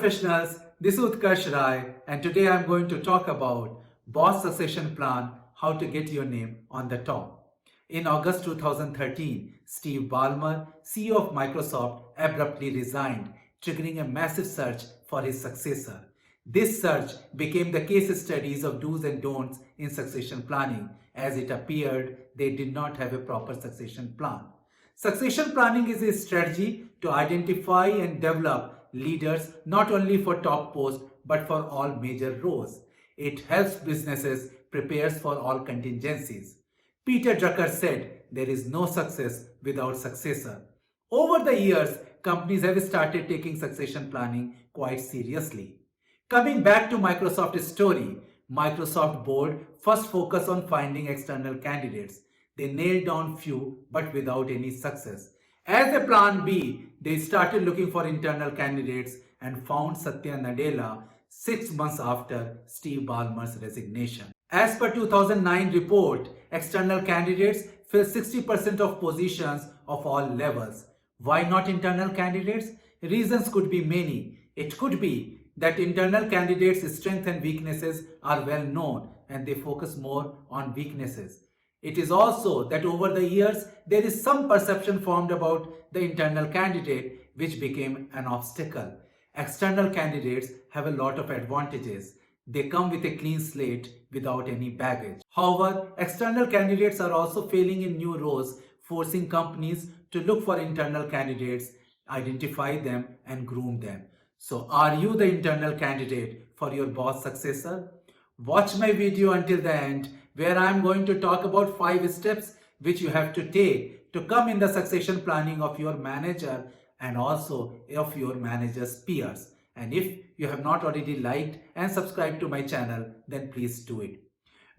professionals, this is Utkarsh Rai and today I am going to talk about boss succession plan, how to get your name on the top. In August 2013, Steve Ballmer, CEO of Microsoft, abruptly resigned, triggering a massive search for his successor. This search became the case studies of do's and don'ts in succession planning, as it appeared they did not have a proper succession plan. Succession planning is a strategy to identify and develop leaders not only for top posts but for all major roles. It helps businesses prepare for all contingencies. Peter Drucker said, "There is no success without successor." Over the years, companies have started taking succession planning quite seriously. Coming back to Microsoft's story, Microsoft board first focused on finding external candidates. They nailed down few but without any success. As a plan B, they started looking for internal candidates and found Satya Nadella 6 months after Steve Ballmer's resignation. As per 2009 report, external candidates fill 60% of positions of all levels. Why not internal candidates? Reasons could be many. It could be that internal candidates' strengths and weaknesses are well known and they focus more on weaknesses. It is also that over the years, there is some perception formed about the internal candidate which became an obstacle. External candidates have a lot of advantages. They come with a clean slate without any baggage. However, external candidates are also failing in new roles, forcing companies to look for internal candidates, identify them and groom them. So are you the internal candidate for your boss successor? Watch my video until the end, where I am going to talk about 5 steps which you have to take to come in the succession planning of your manager and also of your manager's peers. And if you have not already liked and subscribed to my channel, then please do it.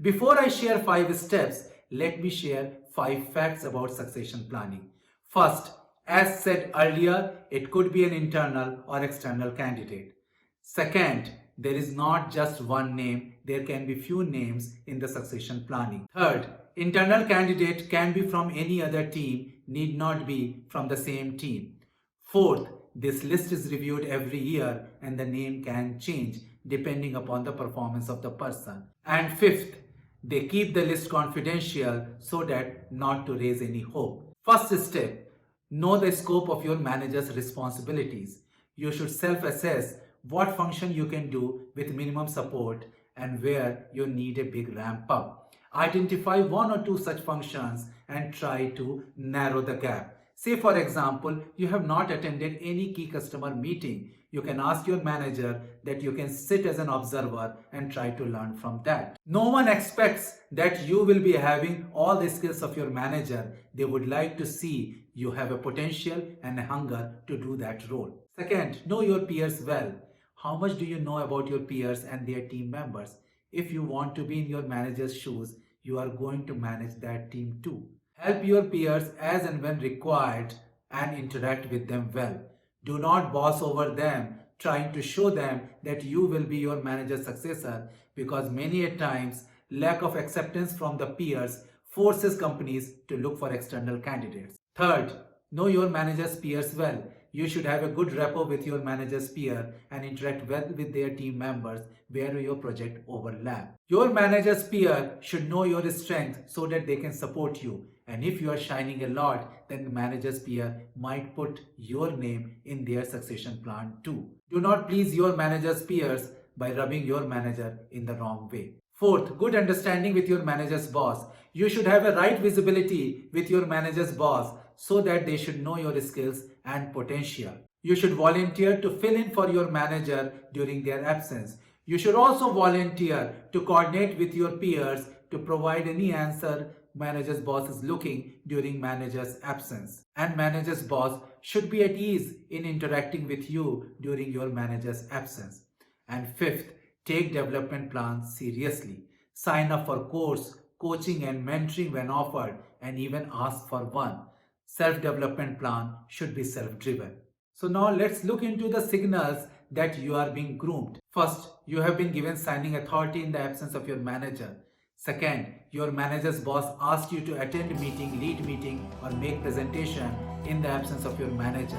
Before I share 5 steps, let me share 5 facts about succession planning. First, as said earlier, it could be an internal or external candidate. Second, there is not just one name, there can be few names in the succession planning. Third, internal candidate can be from any other team, need not be from the same team. Fourth, this list is reviewed every year and the name can change depending upon the performance of the person. And fifth, they keep the list confidential so that not to raise any hope. First step, know the scope of your manager's responsibilities. You should self-assess what function you can do with minimum support and where you need a big ramp up. Identify 1 or 2 such functions and try to narrow the gap. Say for example, you have not attended any key customer meeting. You can ask your manager that you can sit as an observer and try to learn from that. No one expects that you will be having all the skills of your manager. They would like to see you have a potential and a hunger to do that role. Second, know your peers well. How much do you know about your peers and their team members? If you want to be in your manager's shoes, you are going to manage that team too. Help your peers as and when required and interact with them well. Do not boss over them, trying to show them that you will be your manager's successor, because many a times lack of acceptance from the peers forces companies to look for external candidates. Third, know your manager's peers well. You should have a good rapport with your manager's peer and interact well with their team members where your project overlap. Your manager's peer should know your strength so that they can support you. And if you are shining a lot, then the manager's peer might put your name in their succession plan too. Do not please your manager's peers by rubbing your manager in the wrong way. Fourth, good understanding with your manager's boss. You should have a right visibility with your manager's boss so that they should know your skills and potential. You should volunteer to fill in for your manager during their absence. You should also volunteer to coordinate with your peers to provide any answer manager's boss is looking during manager's absence. And manager's boss should be at ease in interacting with you during your manager's absence. And fifth, take development plans seriously. Sign up for course, coaching and mentoring when offered, and even ask for one. Self-development plan should be self-driven. So now let's look into the signals that you are being groomed. First, you have been given signing authority in the absence of your manager. Second, your manager's boss asked you to attend meeting, lead meeting or make presentation in the absence of your manager.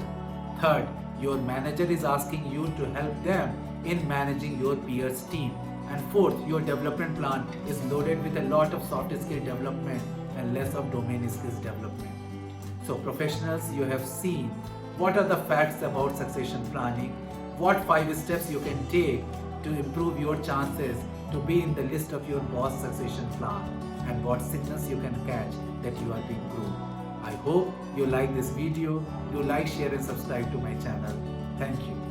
Third, your manager is asking you to help them in managing your peers' team. And fourth, your development plan is loaded with a lot of soft skill development and less of domain skills development. So professionals, you have seen what are the facts about succession planning, what 5 steps you can take to improve your chances to be in the list of your boss succession plan, and what signals you can catch that you are being groomed. I hope you like this video, you like, share and subscribe to my channel. Thank you.